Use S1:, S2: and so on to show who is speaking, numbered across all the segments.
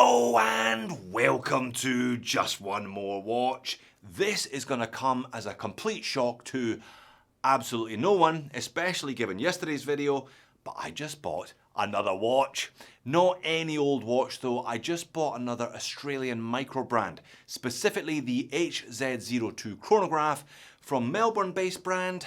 S1: Hello and welcome to Just One More Watch. This is going to come as a complete shock to absolutely no one, especially given yesterday's video, but I just bought another watch. Not any old watch though, I just bought another Australian micro brand, specifically the HZ02 chronograph from Melbourne-based brand.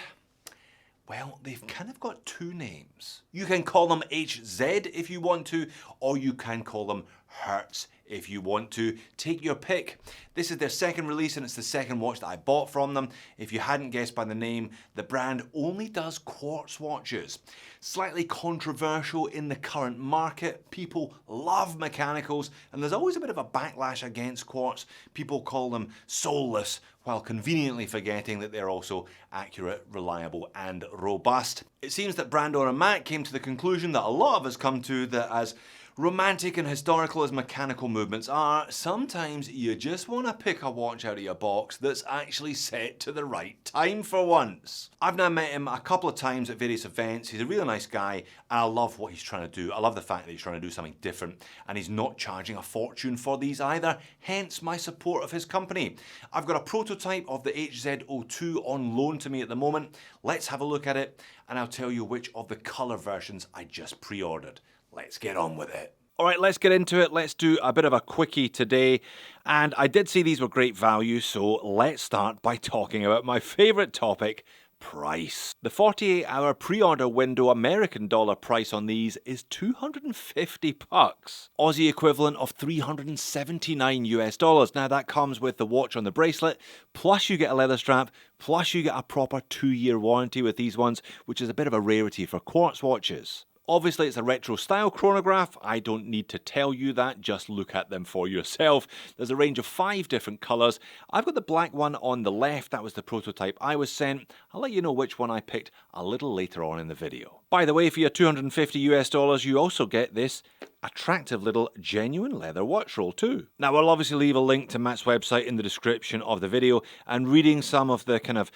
S1: Well, they've kind of got two names. You can call them HZ if you want to, or you can call them Hertz if you want to. Take your pick. This is their second release and it's the second watch that I bought from them. If you hadn't guessed by the name, the brand only does quartz watches. Slightly controversial in the current market. People love mechanicals and there's always a bit of a backlash against quartz. People call them soulless while conveniently forgetting that they're also accurate, reliable and robust. It seems that brand owner Matt came to the conclusion that a lot of us come to, that as romantic and historical as mechanical movements are, sometimes you just want to pick a watch out of your box that's actually set to the right time for once. I've now met him a couple of times at various events. He's a really nice guy and I love what he's trying to do. I love the fact that he's trying to do something different and he's not charging a fortune for these either, hence my support of his company. I've got a prototype of the HZ02 on loan to me at the moment. Let's have a look at it and I'll tell you which of the colour versions I just pre-ordered. Let's get on with it. All right, let's get into it. Let's do a bit of a quickie today. And I did say these were great value, so let's start by talking about my favourite topic, price. The 48-hour pre-order window American dollar price on these is $250. Aussie equivalent of $379 US. Now that comes with the watch on the bracelet, plus you get a leather strap, plus you get a proper 2-year warranty with these ones, which is a bit of a rarity for quartz watches. Obviously it's a retro style chronograph, I don't need to tell you that, just look at them for yourself. There's a range of 5 different colours. I've got the black one on the left, that was the prototype I was sent. I'll let you know which one I picked a little later on in the video. By the way, for your $250 US, you also get this attractive little genuine leather watch roll too. Now I'll obviously leave a link to Matt's website in the description of the video, and reading some of the kind of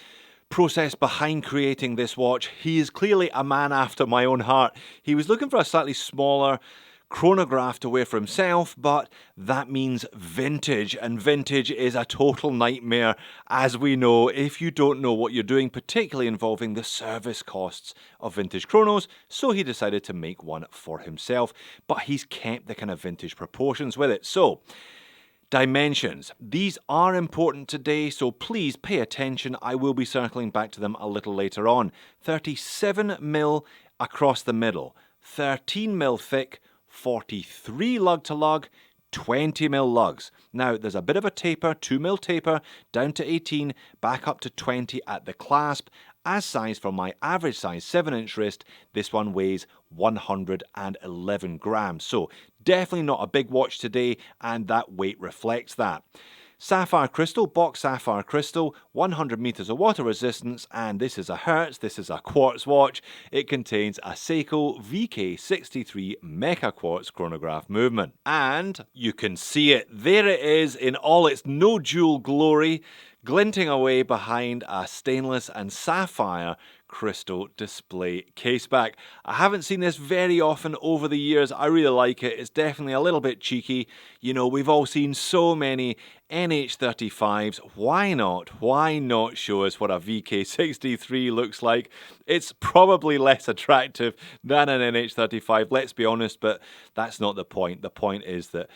S1: process behind creating this watch, he is clearly a man after my own heart. He was looking for a slightly smaller chronograph to wear for himself, but that means vintage, and vintage is a total nightmare, as we know, if you don't know what you're doing, particularly involving the service costs of vintage chronos. So he decided to make one for himself, but he's kept the kind of vintage proportions with it. So dimensions. These are important today, so please pay attention. I will be circling back to them a little later on. 37mm across the middle, 13mm thick, 43 lug to lug, 20mm lugs. Now there's a bit of a taper, 2mm taper, down to 18, back up to 20 at the clasp. As sized for my average size 7-inch wrist, this one weighs 111 grams. So definitely not a big watch today, and that weight reflects that. Sapphire crystal, box sapphire crystal, 100 meters of water resistance, and this is a Hertz, this is a quartz watch. It contains a Seiko VK63 Mecha Quartz chronograph movement. And you can see it, there it is in all its no jewel glory, glinting away behind a stainless and sapphire crystal display caseback. I haven't seen this very often over the years. I really like it. It's definitely a little bit cheeky. You know, we've all seen so many NH35s. Why not? Why not show us what a VK63 looks like? It's probably less attractive than an NH35, let's be honest, but that's not the point. The point is that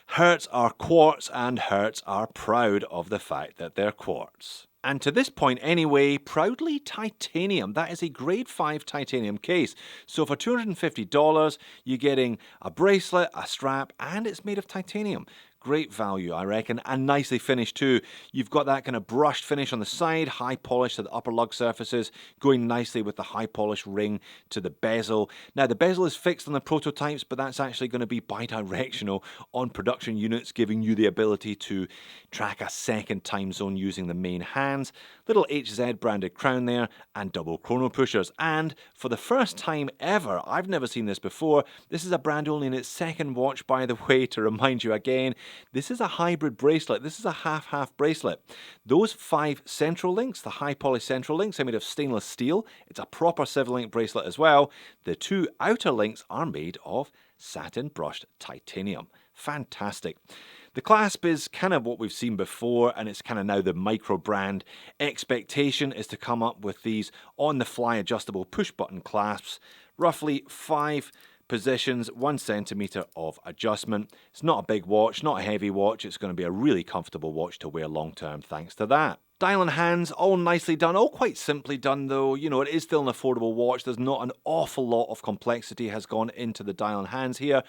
S1: Hertz are quartz, and Hertz are proud of the fact that they're quartz. And to this point anyway, proudly titanium. That is a grade 5 titanium case. So for $250, you're getting a bracelet, a strap, and it's made of titanium. Great value, I reckon, and nicely finished too. You've got that kind of brushed finish on the side, high polish to the upper lug surfaces, going nicely with the high polish ring to the bezel. Now the bezel is fixed on the prototypes, but that's actually going to be bi-directional on production units, giving you the ability to track a second time zone using the main hands. Little HZ branded crown there, and double chrono pushers. And for the first time ever, I've never seen this before, this is a brand only in its second watch, by the way, to remind you again. This is a hybrid bracelet. This is a half-half bracelet. Those 5 central links, the high polished central links, are made of stainless steel. It's a proper 7-link bracelet as well. The 2 outer links are made of
S2: satin brushed titanium. Fantastic. The clasp is kind of what we've seen before, and it's kind of now the micro brand. Expectation is to come up with these on-the-fly adjustable push-button clasps, roughly 5 positions, 1 centimeter of adjustment. It's not a big watch, not a heavy watch. It's going to be a really comfortable watch to wear long term thanks to that. Dial and hands, all nicely done, all quite simply done though. You know, it is still an affordable watch. There's not an awful lot of complexity has gone into the dial and hands here.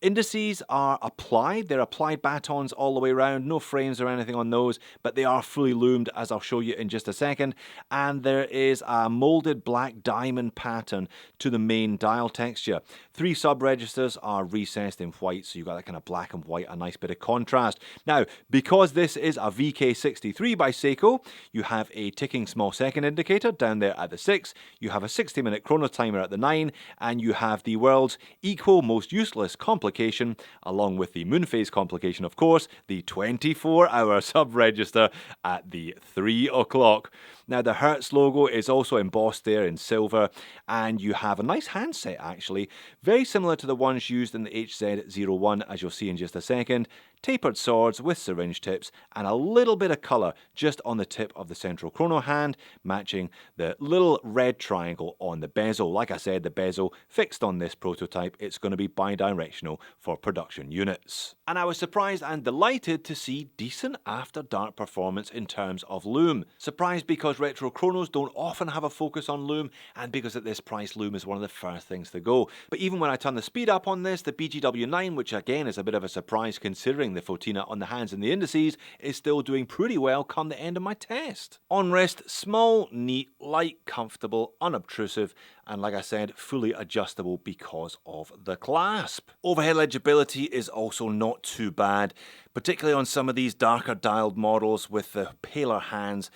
S2: Indices are applied. They're applied batons all the way around. No frames or anything on those, but they are fully loomed, as I'll show you in just a second. And there is a molded black diamond pattern to the main dial texture. 3 sub-registers are recessed in white, so you've got that kind of black and white, a nice bit of contrast. Now, because this is a VK63 by Seiko, you have a ticking small second indicator down there at the 6, you have a 60-minute chrono timer at the 9, and you have the world's equal most useless complication, along with the moon phase complication, of course, the 24-hour sub-register at the 3 o'clock. Now, the Hertz logo is also embossed there in silver, and you have a nice handset, actually, very similar to the ones used in the HZ-01, as you'll see in just a second. Tapered swords with syringe tips, and a little bit of colour just on the tip of the central chrono hand, matching the little red triangle on the bezel. Like I said, the bezel fixed on this prototype, it's going to be bi-directional for production units. And I was surprised and delighted to see decent after dark performance in terms of lume. Surprised because retro chronos don't often have a focus on lume, and because at this price lume is one of the first things to go. But even when I turn the speed up on this, the BGW9, which again is a bit of a surprise considering the Fotina on the hands and the indices, is still doing pretty well come the end of my test. On wrist, small, neat, light, comfortable, unobtrusive, and like I said, fully adjustable because of the clasp. Overhead legibility is also not too bad, particularly on some of these darker dialed models with the paler hands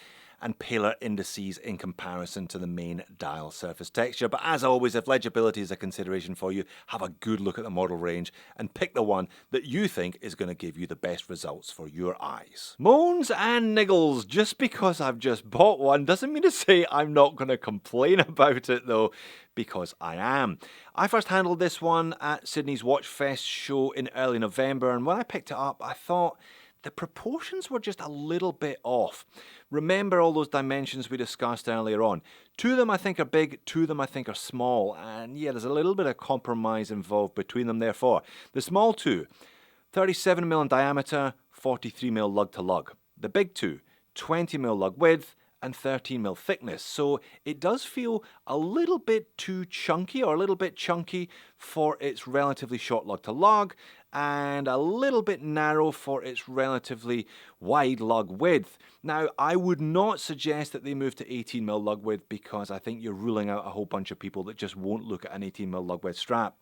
S2: and paler indices in comparison to the main dial surface texture. But as always, if legibility is a consideration for you, have a good look at the model range and pick the one that you think is going to give you the best results for your eyes. Moans and niggles. Just because I've just bought one doesn't mean to say I'm not going to complain about it though, because I am. I first handled this one at Sydney's Watch Fest show in early November, and when I picked it up, I thought the proportions were just a little bit off. Remember all those dimensions we discussed earlier on. 2 of them I think are big, 2 of them I think are small, and yeah, there's a little bit of compromise involved between them therefore. The small 2, 37mm in diameter, 43mm lug to lug. The big 2, 20mm lug width, and 13mm thickness, so it does feel a little bit too chunky, or a little bit chunky for its relatively short lug to lug, and a little bit narrow for its relatively wide lug width. Now, I would not suggest that they move to 18mm lug width, because I think you're ruling out a whole bunch of people that just won't look at an 18mm lug width strap.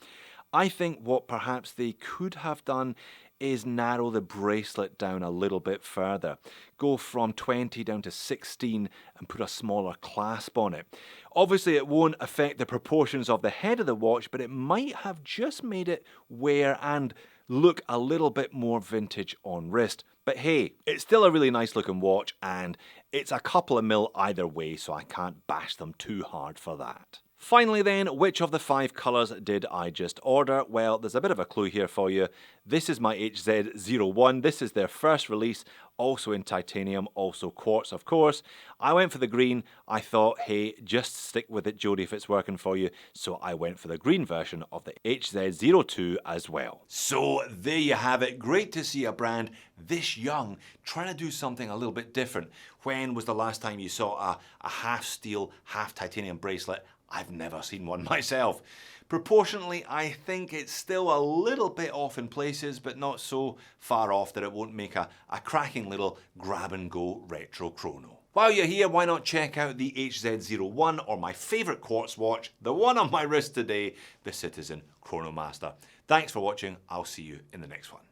S2: I think what perhaps they could have done is narrow the bracelet down a little bit further. Go from 20 down to 16 and put a smaller clasp on it. Obviously it won't affect the proportions of the head of the watch, but it might have just made it wear and look a little bit more vintage on wrist. But hey, it's still a really nice looking watch, and it's a couple of mil either way, so I can't bash them too hard for that. Finally then, which of the 5 colours did I just order? Well, there's a bit of a clue here for you. This is my HZ-01. This is their first release, also in titanium, also quartz of course. I went for the green. I thought, hey, just stick with it, Jody, if it's working for you. So I went for the green version of the HZ-02 as well.
S1: So there you have it. Great to see a brand this young trying to do something a little bit different. When was the last time you saw a half steel, half titanium bracelet? I've never seen one myself. Proportionally, I think it's still a little bit off in places, but not so far off that it won't make a cracking little grab-and-go retro chrono. While you're here, why not check out the HZ-01 or my favourite quartz watch, the one on my wrist today, the Citizen Chronomaster. Thanks for watching. I'll see you in the next one.